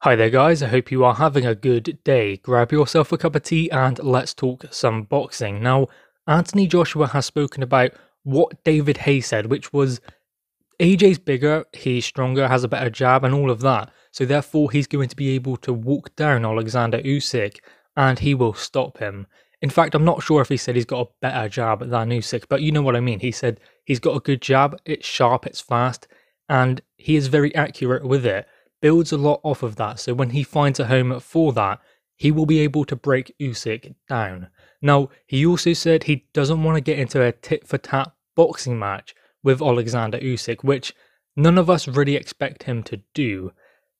Hi there guys, I hope you are having a good day. Grab yourself a cup of tea and let's talk some boxing. Now, Anthony Joshua has spoken about what David Haye said, which was AJ's bigger, he's stronger, has a better jab and all of that. So therefore he's going to be able to walk down Oleksandr Usyk and he will stop him. In fact, I'm not sure if he said he's got a better jab than Usyk, but you know what I mean. He said he's got a good jab, it's sharp, it's fast, and he is very accurate with it. Builds a lot off of that, so when he finds a home for that, he will be able to break Usyk down. Now, he also said he doesn't want to get into a tit-for-tat boxing match with Oleksandr Usyk, which none of us really expect him to do.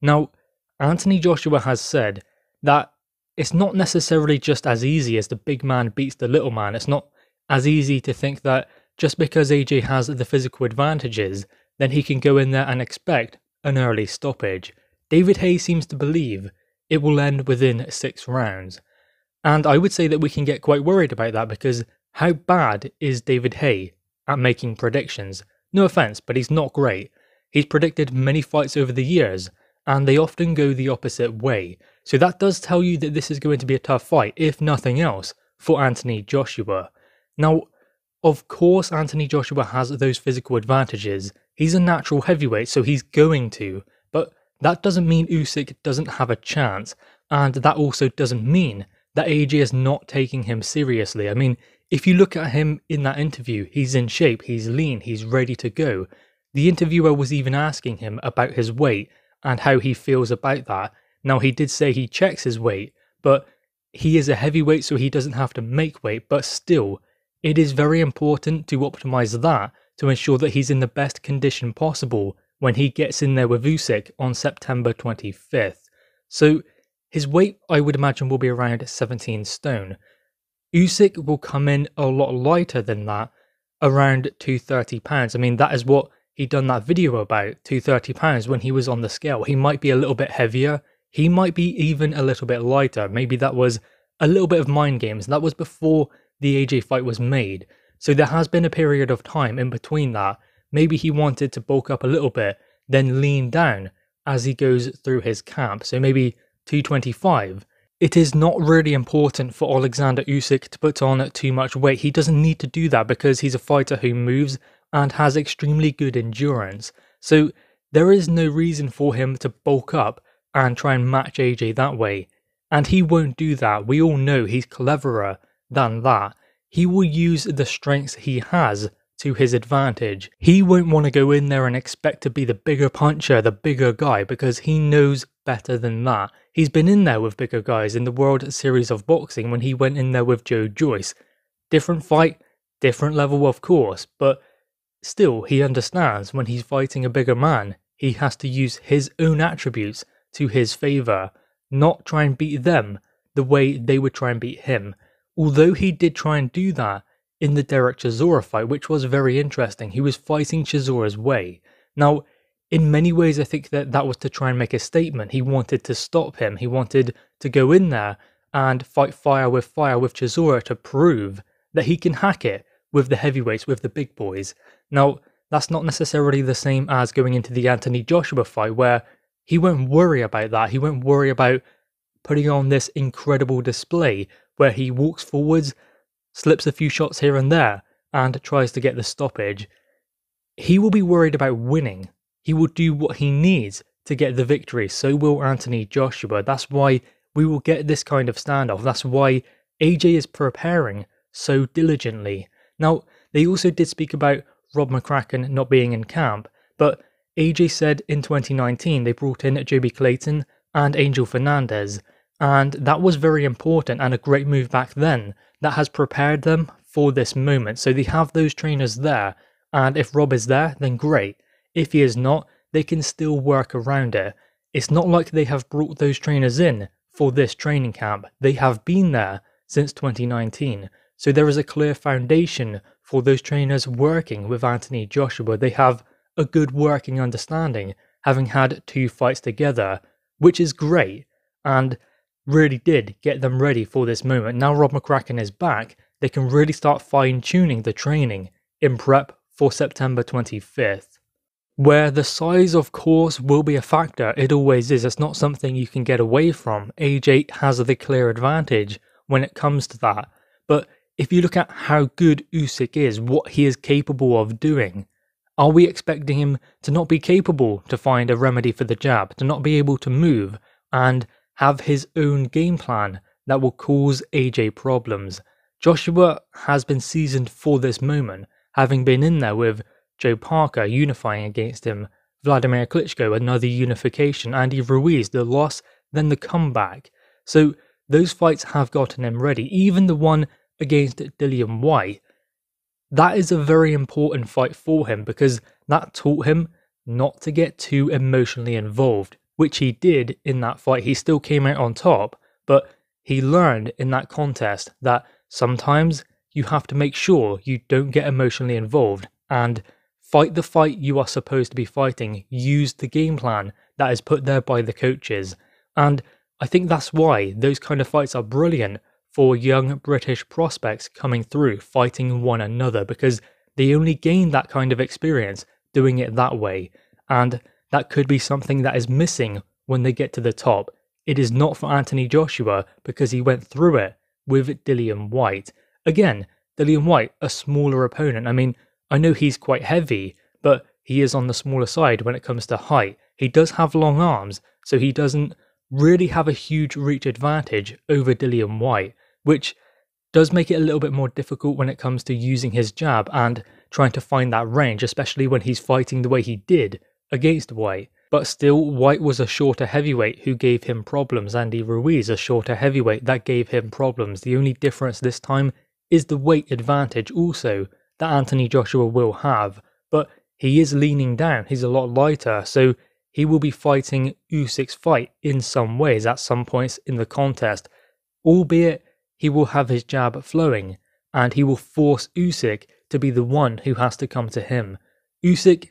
Now, Anthony Joshua has said that it's not necessarily just as easy as the big man beats the little man. It's not as easy to think that just because AJ has the physical advantages, then he can go in there and expect an early stoppage. David Haye seems to believe it will end within 6 rounds. And I would say that we can get quite worried about that because how bad is David Haye at making predictions? No offense, but he's not great. He's predicted many fights over the years and they often go the opposite way. So that does tell you that this is going to be a tough fight, if nothing else, for Anthony Joshua. Now, of course Anthony Joshua has those physical advantages. He's a natural heavyweight, so he's going to, but that doesn't mean Usyk doesn't have a chance, and that also doesn't mean that AJ is not taking him seriously. I mean, if you look at him in that interview, he's in shape, he's lean, he's ready to go. The interviewer was even asking him about his weight and how he feels about that. Now, he did say he checks his weight, but he is a heavyweight, so he doesn't have to make weight, but still, it is very important to optimize that to ensure that he's in the best condition possible when he gets in there with Usyk on September 25th. So his weight, I would imagine, will be around 17 stone. Usyk will come in a lot lighter than that, around 230 pounds. I mean, that is what he done that video about, 230 pounds when he was on the scale. He might be a little bit heavier, he might be even a little bit lighter. Maybe that was a little bit of mind games. That was before the AJ fight was made. So there has been a period of time in between that. Maybe he wanted to bulk up a little bit, then lean down as he goes through his camp. So maybe 225. It is not really important for Oleksandr Usyk to put on too much weight. He doesn't need to do that because he's a fighter who moves and has extremely good endurance. So there is no reason for him to bulk up and try and match AJ that way. And he won't do that. We all know he's cleverer than that. He will use the strengths he has to his advantage. He won't want to go in there and expect to be the bigger puncher, the bigger guy, because he knows better than that. He's been in there with bigger guys in the World Series of Boxing when he went in there with Joe Joyce. Different fight, different level of course, but still he understands when he's fighting a bigger man, he has to use his own attributes to his favour, not try and beat them the way they would try and beat him. Although he did try and do that in the Derek Chisora fight, which was very interesting. He was fighting Chisora's way. Now, in many ways, I think that was to try and make a statement. He wanted to stop him. He wanted to go in there and fight fire with Chisora to prove that he can hack it with the heavyweights, with the big boys. Now, that's not necessarily the same as going into the Anthony Joshua fight, where he won't worry about that. He won't worry about putting on this incredible display where he walks forwards, slips a few shots here and there, and tries to get the stoppage. He will be worried about winning. He will do what he needs to get the victory. So will Anthony Joshua. That's why we will get this kind of standoff. That's why AJ is preparing so diligently. Now, they also did speak about Rob McCracken not being in camp, but AJ said in 2019 they brought in Joby Clayton and Angel Fernandez, and that was very important and a great move back then that has prepared them for this moment. So they have those trainers there, and if Rob is there, then great. If he is not, they can still work around it. It's not like they have brought those trainers in for this training camp. They have been there since 2019. So there is a clear foundation for those trainers working with Anthony Joshua. They have a good working understanding, having had 2 fights together, which is great, and really did get them ready for this moment. Now Rob McCracken is back, they can really start fine-tuning the training in prep for September 25th. Where the size, of course, will be a factor, it always is. It's not something you can get away from. AJ has the clear advantage when it comes to that. But if you look at how good Usyk is, what he is capable of doing, are we expecting him to not be capable to find a remedy for the jab, to not be able to move and have his own game plan that will cause AJ problems? Joshua has been seasoned for this moment, having been in there with Joe Parker unifying against him, Vladimir Klitschko, another unification, Andy Ruiz, the loss, then the comeback. So those fights have gotten him ready. Even the one against Dillian Whyte, that is a very important fight for him because that taught him not to get too emotionally involved, which he did in that fight. He still came out on top, but he learned in that contest that sometimes you have to make sure you don't get emotionally involved and fight the fight you are supposed to be fighting. Use the game plan that is put there by the coaches. And I think that's why those kind of fights are brilliant for young British prospects coming through, fighting one another, because they only gain that kind of experience doing it that way. And that could be something that is missing when they get to the top. It is not for Anthony Joshua because he went through it with Dillian Whyte. Again, Dillian Whyte, a smaller opponent. I mean, I know he's quite heavy, but he is on the smaller side when it comes to height. He does have long arms, so he doesn't really have a huge reach advantage over Dillian Whyte, which does make it a little bit more difficult when it comes to using his jab and trying to find that range, especially when he's fighting the way he did against Whyte. But still, Whyte was a shorter heavyweight who gave him problems. Andy Ruiz, a shorter heavyweight, that gave him problems. The only difference this time is the weight advantage also that Anthony Joshua will have. But he is leaning down, he's a lot lighter, so he will be fighting Usyk's fight in some ways at some points in the contest, albeit he will have his jab flowing, and he will force Usyk to be the one who has to come to him. Usyk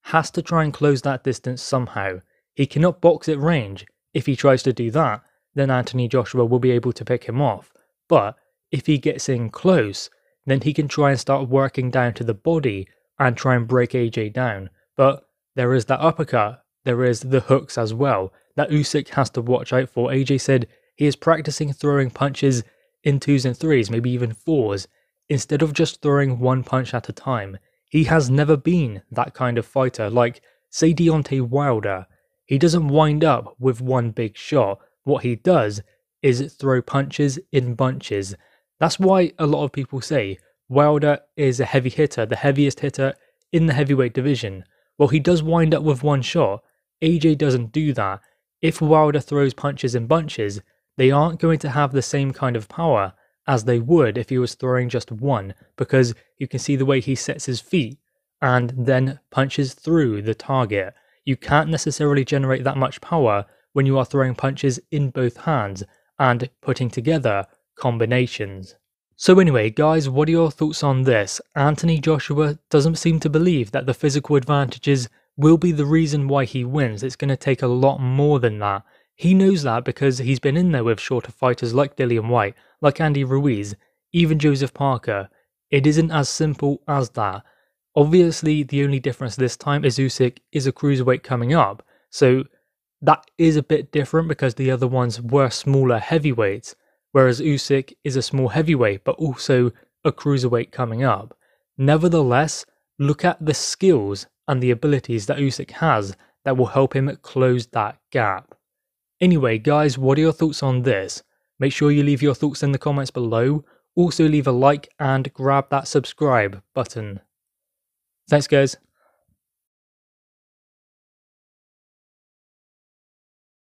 has to try and close that distance somehow. He cannot box at range. If he tries to do that, then Anthony Joshua will be able to pick him off. But if he gets in close, then he can try and start working down to the body and try and break AJ down. But there is that uppercut, there is the hooks as well, that Usyk has to watch out for. AJ said he is practicing throwing punches in 2s and 3s, maybe even 4s, instead of just throwing one punch at a time. He has never been that kind of fighter, like, say, Deontay Wilder. He doesn't wind up with one big shot. What he does is throw punches in bunches. That's why a lot of people say Wilder is a heavy hitter, the heaviest hitter in the heavyweight division. Well, he does wind up with one shot. AJ doesn't do that. If Wilder throws punches in bunches, they aren't going to have the same kind of power as they would if he was throwing just one, because you can see the way he sets his feet and then punches through the target. You can't necessarily generate that much power when you are throwing punches in both hands and putting together combinations. So anyway, guys, what are your thoughts on this? Anthony Joshua doesn't seem to believe that the physical advantages will be the reason why he wins. It's going to take a lot more than that. He knows that because he's been in there with shorter fighters like Dillian Whyte, like Andy Ruiz, even Joseph Parker. It isn't as simple as that. Obviously, the only difference this time is Usyk is a cruiserweight coming up, so that is a bit different because the other ones were smaller heavyweights, whereas Usyk is a small heavyweight but also a cruiserweight coming up. Nevertheless, look at the skills and the abilities that Usyk has that will help him close that gap. Anyway, guys, what are your thoughts on this? Make sure you leave your thoughts in the comments below. Also leave a like and grab that subscribe button. Thanks, guys.